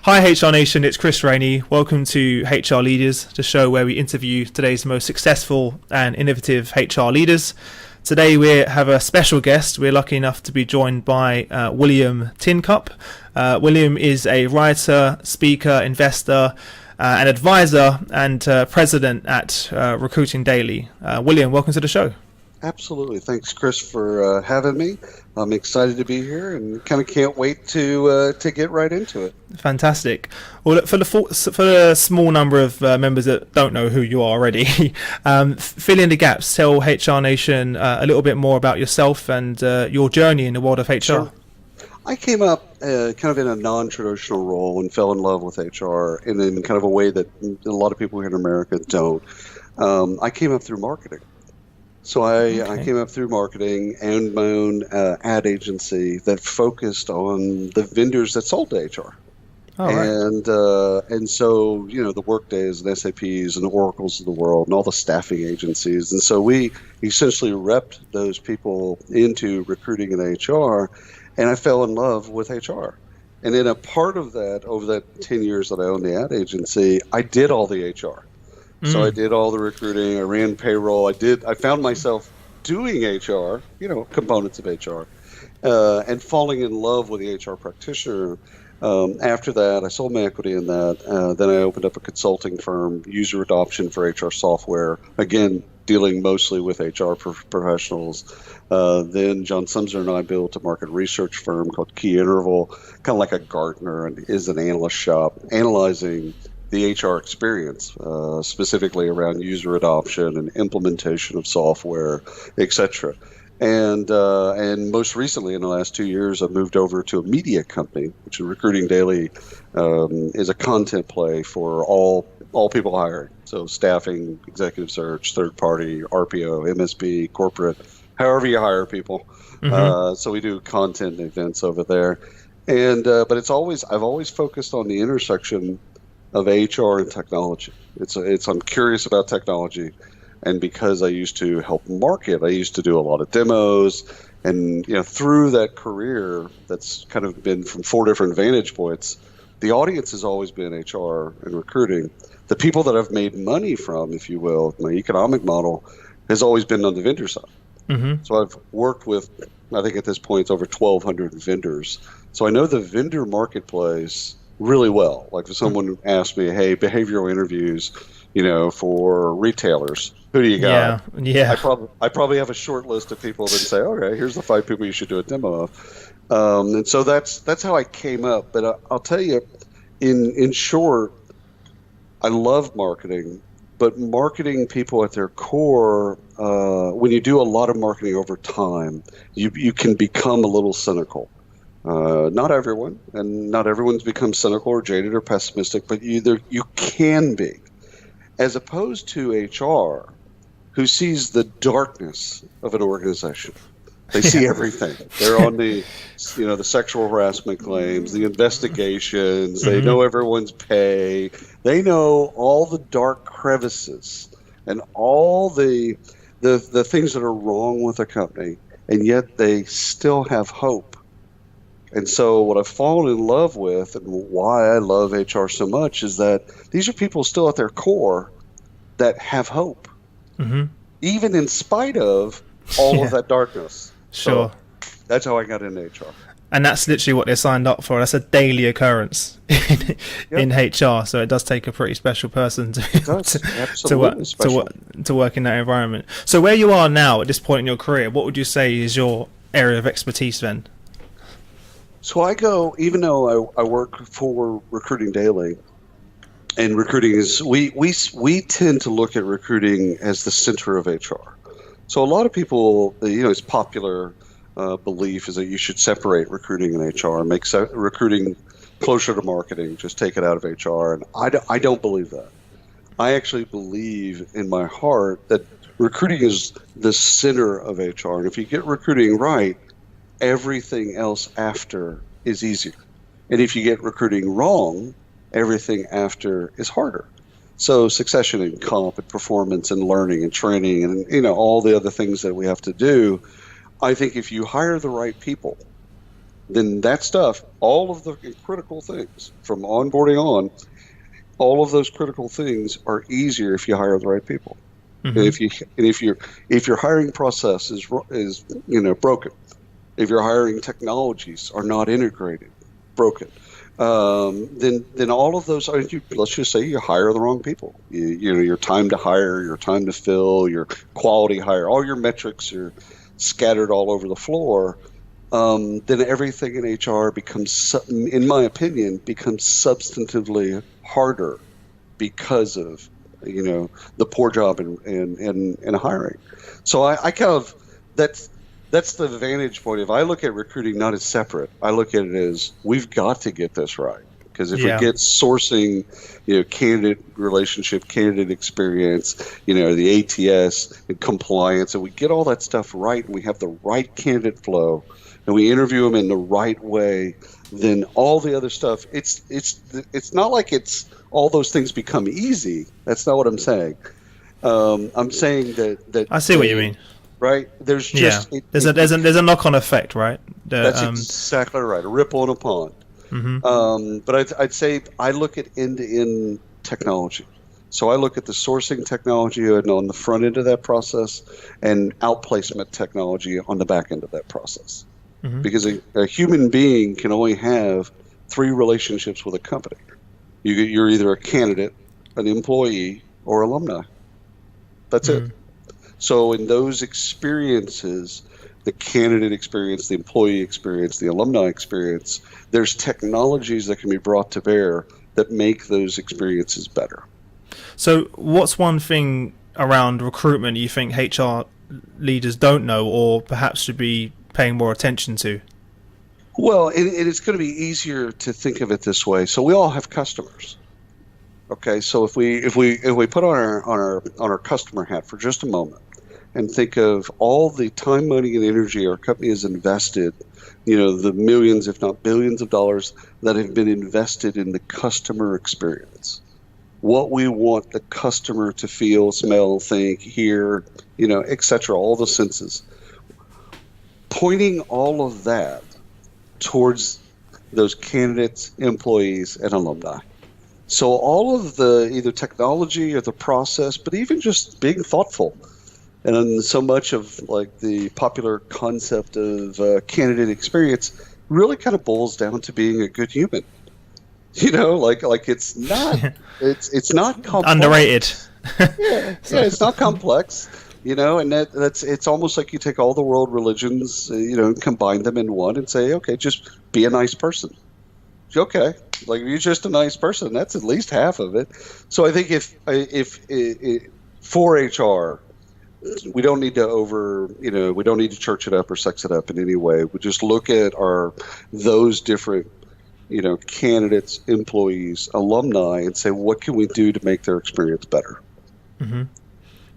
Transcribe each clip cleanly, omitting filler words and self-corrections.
Hi HR Nation, it's Chris Rainey. Welcome to HR Leaders, the show where we interview today's most successful and innovative HR leaders. Today we have a special guest. We're lucky enough to be joined by William Tincup. William is a writer, speaker, investor, an advisor and president at RecruitingDaily. William, welcome to the show. Absolutely. Thanks, Chris, for having me. I'm excited to be here and kind of can't wait to get right into it. Fantastic. Well, for the small number of members that don't know who you are already, fill in the gaps. Tell HR Nation a little bit more about yourself and your journey in the world of HR. Sure. I came up kind of in a non-traditional role and fell in love with HR and in kind of a way that a lot of people here in America don't. I came up through marketing. So I came up through marketing and my own ad agency that focused on the vendors that sold to HR. Oh, right. And so, you know, the Workdays and SAPs and the Oracles of the world and all the staffing agencies. And so we essentially repped those people into recruiting and HR, and I fell in love with HR. And in a part of that, over that 10 years that I owned the ad agency, I did all the HR. So I did all the recruiting, I ran payroll, I found myself doing HR, you know, components of HR, and falling in love with the HR practitioner. After that, I sold my equity in that. Then I opened up a consulting firm, user adoption for HR software, again, dealing mostly with HR professionals. Then John Sumser and I built a market research firm called Key Interval, kind of like a Gartner, and is an analyst shop, analyzing the HR experience, specifically around user adoption and implementation of software, etc. And most recently, in the last 2 years, I've moved over to a media company, which is RecruitingDaily, is a content play for all people hiring. So staffing, executive search, third party, RPO, MSP, corporate, however you hire people. So we do content events over there. And but I've always focused on the intersection of HR and technology. I'm curious about technology, and because I used to help market, I used to do a lot of demos, and through that career, that's kind of been from 4 different vantage points. The audience has always been HR and recruiting. The people that I've made money from, if you will, my economic model has always been on the vendor side. So I've worked with, I think at this point, it's over 1,200 vendors. So I know the vendor marketplace really well. Like if someone asked me, hey, behavioral interviews, for retailers, who do you got? Yeah. I probably have a short list of people that say, okay, here's the 5 people you should do a demo of. And so that's how I came up. But I'll tell you, in short, I love marketing, but marketing people at their core, when you do a lot of marketing over time, you can become a little cynical. Not everyone, and not everyone's become cynical or jaded or pessimistic, but you can be, as opposed to HR, who sees the darkness of an organization. They see everything. They're on the sexual harassment claims, the investigations. They know everyone's pay. They know all the dark crevices and all the things that are wrong with a company, and yet they still have hope. And so what I've fallen in love with, and why I love HR so much, is that these are people still at their core that have hope, even in spite of all of that darkness. Sure. So that's how I got into HR. And that's literally what they're signed up for. That's a daily occurrence in HR. So it does take a pretty special person to work in that environment. So where you are now at this point in your career, what would you say is your area of expertise then? So I go, even though I work for RecruitingDaily, and recruiting is, we tend to look at recruiting as the center of HR. So a lot of people, it's popular belief is that you should separate recruiting and HR and make recruiting closer to marketing, just take it out of HR. And I don't believe that. I actually believe in my heart that recruiting is the center of HR. And if you get recruiting right, everything else after is easier. And if you get recruiting wrong, everything after is harder. So succession and comp and performance and learning and training and all the other things that we have to do. I think if you hire the right people then that stuff, all of the critical things from onboarding on, all of those critical things are easier if you hire the right people. Mm-hmm. And if your hiring process is broken, if your hiring technologies are not integrated, broken, then all of those, let's just say you hire the wrong people. Your time to hire, your time to fill, your quality hire, all your metrics are scattered all over the floor. Then everything in HR becomes, in my opinion, becomes substantively harder because of the poor job in hiring. So I kind of that's the vantage point. If I look at recruiting not as separate, I look at it as we've got to get this right. Because if we get sourcing, candidate relationship, candidate experience, the ATS and compliance, and we get all that stuff right, and we have the right candidate flow, and we interview them in the right way, then all the other stuff, it's not like it's all those things become easy. That's not what I'm saying. I'm saying that I see what you mean. Right? There's just there's a knock-on effect, right? That's exactly right. A ripple in a pond. Mm-hmm. But I'd say I look at end-to-end technology. So I look at the sourcing technology on the front end of that process and outplacement technology on the back end of that process. Mm-hmm. Because a human being can only have 3 relationships with a company. You're either a candidate, an employee, or alumni. That's it. So in those experiences, the candidate experience, the employee experience, the alumni experience, there's technologies that can be brought to bear that make those experiences better. So what's one thing around recruitment you think HR leaders don't know or perhaps should be paying more attention to? Well, it's going to be easier to think of it this way. So we all have customers. Okay, so if we put on our customer hat for just a moment and think of all the time, money, and energy our company has invested, the millions, if not billions of dollars that have been invested in the customer experience. What we want the customer to feel, smell, think, hear, et cetera, all the senses. Pointing all of that towards those candidates, employees, and alumni. So all of the either technology or the process, but even just being thoughtful. And so much of like the popular concept of candidate experience really kind of boils down to being a good human. Like it's not it's not complex. Underrated. It's not complex. And it's almost like you take all the world religions, and combine them in one and say, okay, just be a nice person. Okay, like if you're just a nice person, that's at least half of it. So I think if for HR, we don't need to we don't need to church it up or sex it up in any way. We just look at those different, candidates, employees, alumni, and say, what can we do to make their experience better? Mm-hmm.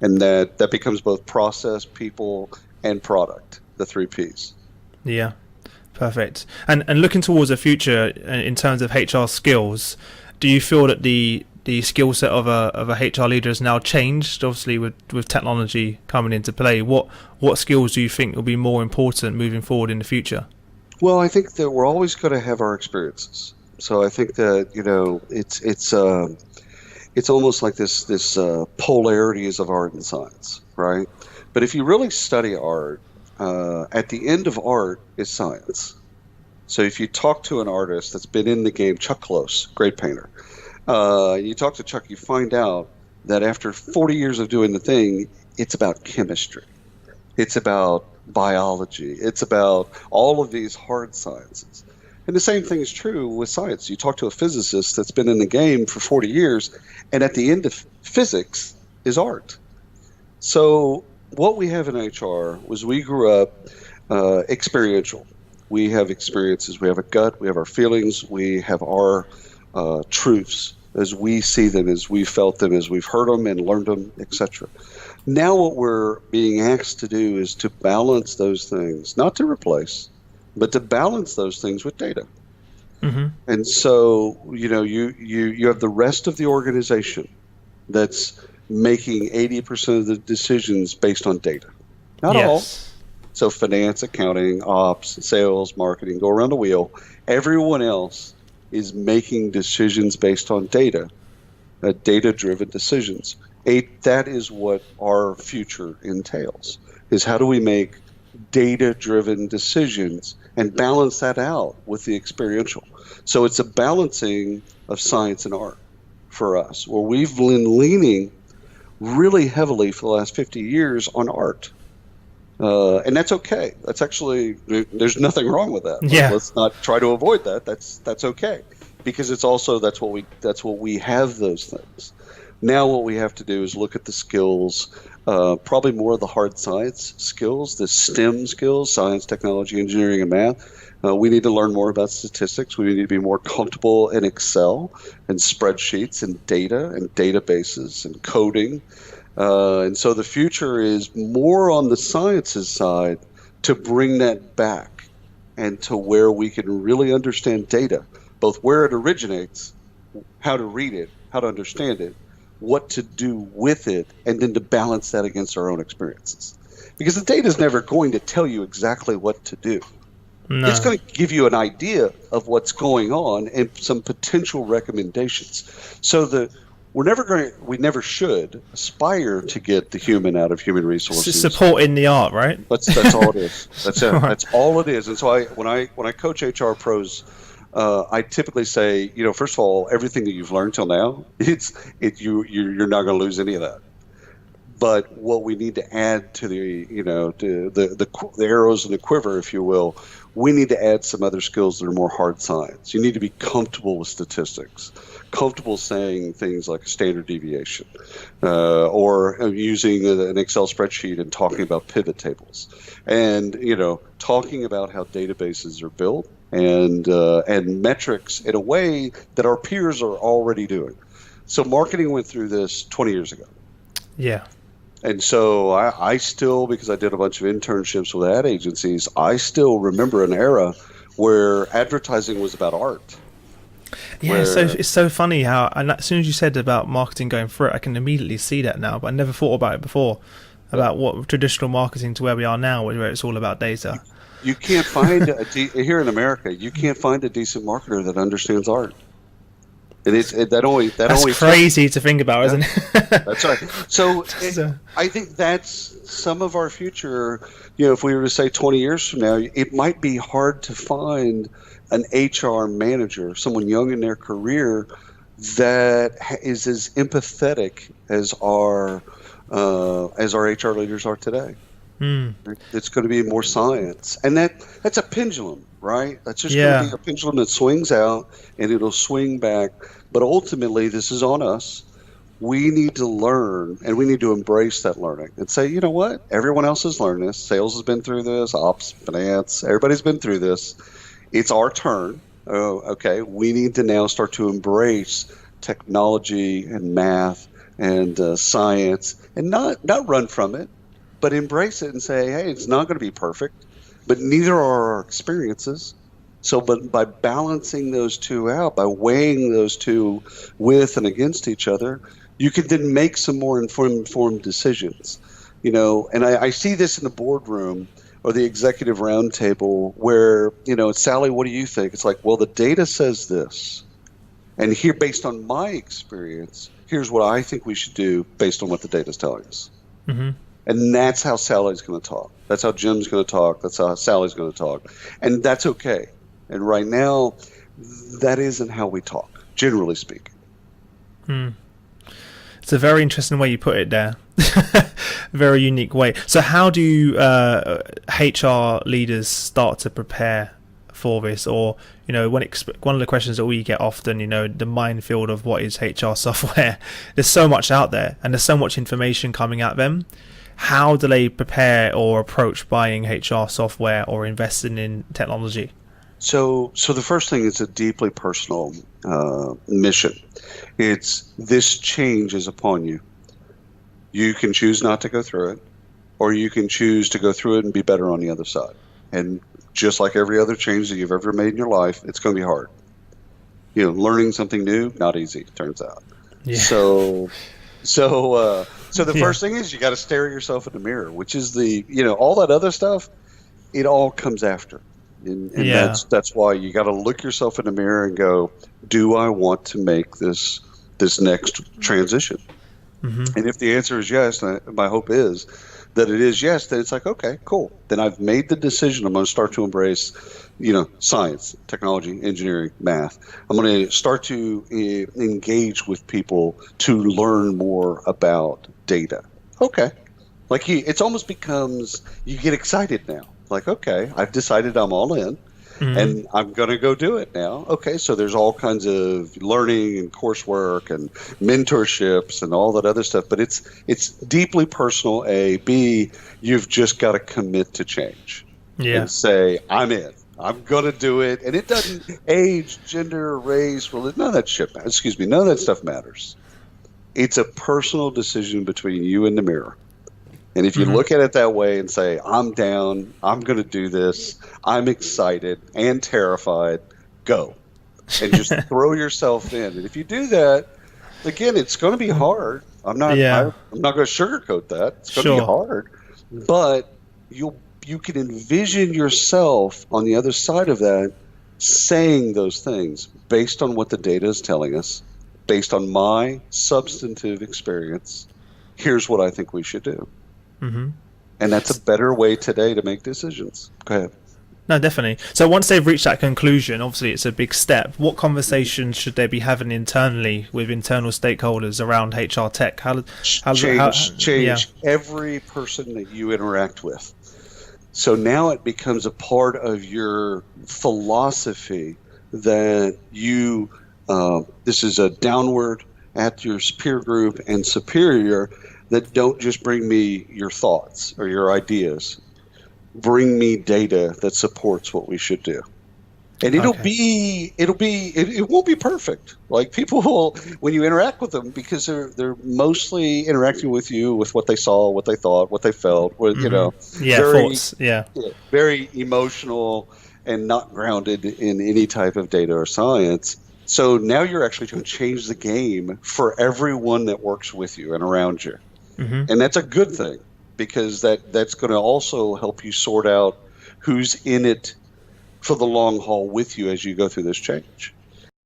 And that becomes both process, people, and product, the 3 Ps. Yeah, perfect. And looking towards the future in terms of HR skills, do you feel that the skill set of a HR leader has now changed, obviously with technology coming into play? What skills do you think will be more important moving forward in the future? Well, I think that we're always going to have our experiences. So I think that it's almost like this polarities of art and science, right? But if you really study art, at the end of art is science. So if you talk to an artist that's been in the game, Chuck Close, great painter, you talk to Chuck, you find out that after 40 years of doing the thing, it's about chemistry. It's about biology. It's about all of these hard sciences. And the same thing is true with science. You talk to a physicist that's been in the game for 40 years, and at the end of physics is art. So what we have in HR was we grew up experiential. We have experiences. We have a gut. We have our feelings. We have our truths as we see them, as we felt them, as we've heard them and learned them, etc. Now what we're being asked to do is to balance those things, not to replace, but to balance those things with data. Mm-hmm. And so, you have the rest of the organization that's making 80% of the decisions based on data. Not all. So finance, accounting, ops, sales, marketing, go around the wheel. Everyone else is making decisions based on data, data-driven decisions. That is what our future entails, is how do we make data-driven decisions and balance that out with the experiential. So it's a balancing of science and art for us, where we've been leaning really heavily for the last 50 years on art. And that's okay. That's actually, there's nothing wrong with that. Yeah. Let's not try to avoid that. That's okay. Because it's also, that's what we have those things. Now what we have to do is look at the skills, probably more of the hard science skills, the STEM skills, science, technology, engineering, and math. We need to learn more about statistics. We need to be more comfortable in Excel and spreadsheets and data and databases and coding. And so the future is more on the sciences side to bring that back and to where we can really understand data, both where it originates, how to read it, how to understand it, what to do with it, and then to balance that against our own experiences. Because the data is never going to tell you exactly what to do. No. It's going to give you an idea of what's going on and some potential recommendations. So we never should aspire to get the human out of human resources. Supporting the art, right? That's all it is. That's it. That's all it is. And so when I coach HR pros, I typically say, first of all, everything that you've learned till now, you're not going to lose any of that. But what we need to add to the arrows in the quiver, if you will, we need to add some other skills that are more hard science. You need to be comfortable with statistics, comfortable saying things like a standard deviation, or using an Excel spreadsheet and talking about pivot tables, and talking about how databases are built and metrics in a way that our peers are already doing. So marketing went through this 20 years ago. Yeah. And so I still, because I did a bunch of internships with ad agencies, I still remember an era where advertising was about art. Yeah, so it's so funny how, and as soon as you said about marketing going through it, I can immediately see that now, but I never thought about it before, about what traditional marketing to where we are now, where it's all about data. You can't find, here in America, you can't find a decent marketer that understands art. And that's crazy to think about, isn't it? That's right. So I think that's some of our future. If we were to say 20 years from now, it might be hard to find an HR manager, someone young in their career, that is as empathetic as our HR leaders are today. It's going to be more science, and that's a pendulum, right? That's just going to be a pendulum that swings out and it'll swing back. But ultimately, this is on us. We need to learn, and we need to embrace that learning and say, you know what? Everyone else has learned this. Sales has been through this. Ops, finance, everybody's been through this. It's our turn. Okay, we need to now start to embrace technology and math and science, and not run from it, but embrace it and say, hey, it's not going to be perfect, but neither are our experiences. So, but by balancing those two out, by weighing those two with and against each other, you can then make some more informed decisions. And I see this in the boardroom or the executive roundtable where, it's Sally, what do you think? It's like, well, the data says this. And here, based on my experience, here's what I think we should do based on what the data is telling us. Mm-hmm. And that's how Sally's going to talk. That's how Jim's going to talk. That's how Sally's going to talk. And that's okay. And right now, that isn't how we talk, generally speaking. It's a very interesting way you put it there. Very unique way. So how do HR leaders start to prepare for this? Or, one of the questions that we get often, the minefield of what is HR software. There's so much out there and there's so much information coming at them. How do they prepare or approach buying HR software or investing in technology? So the first thing is a deeply personal mission. It's this change is upon you. You can choose not to go through it, or you can choose to go through it and be better on the other side. And just like every other change that you've ever made in your life, it's going to be hard. Learning something new, not easy, turns out. Yeah. So the first thing is you got to stare at yourself in the mirror, which is all that other stuff. it all comes after. And that's why you got to look yourself in the mirror and go, do I want to make this next transition? And if the answer is yes, and my hope is that it is yes, then it's like, okay, cool. Then I've made the decision. I'm going to start to embrace, science, technology, engineering, math. I'm going to start to engage with people to learn more about data. Okay. Like it's almost becomes, you get excited now. Like, okay, I've decided I'm all in. And I'm going to go do it now. Okay, so there's all kinds of learning and coursework and mentorships and all that other stuff. But it's deeply personal, A. B, you've just got to commit to change. Yeah. And say, I'm in. I'm going to do it. And it doesn't age, gender, race, religion, none of that shit matters. Excuse me, none of that stuff matters. It's a personal decision between you and the mirror. And if you look at it that way and say, I'm down, I'm going to do this, I'm excited and terrified, go. And just throw yourself in. And if you do that, again, it's going to be hard. I'm not going to sugarcoat that. It's going to be hard. But you can envision yourself on the other side of that saying those things based on what the data is telling us, based on my substantive experience. Here's what I think we should do. And that's a better way today to make decisions. Go ahead. No, definitely. So once they've reached that conclusion, obviously it's a big step. What conversations should they be having internally with internal stakeholders around HR tech? Change every person that you interact with. So now it becomes a part of your philosophy that you, this is a downward at your peer group and superior, that don't just bring me your thoughts or your ideas. Bring me data that supports what we should do. And it won't be perfect. Like people will, when you interact with them, because they're mostly interacting with you with what they saw, what they thought, what they felt, thoughts. Very emotional and not grounded in any type of data or science. So now you're actually going to change the game for everyone that works with you and around you. And that's a good thing, because that's going to also help you sort out who's in it for the long haul with you as you go through this change.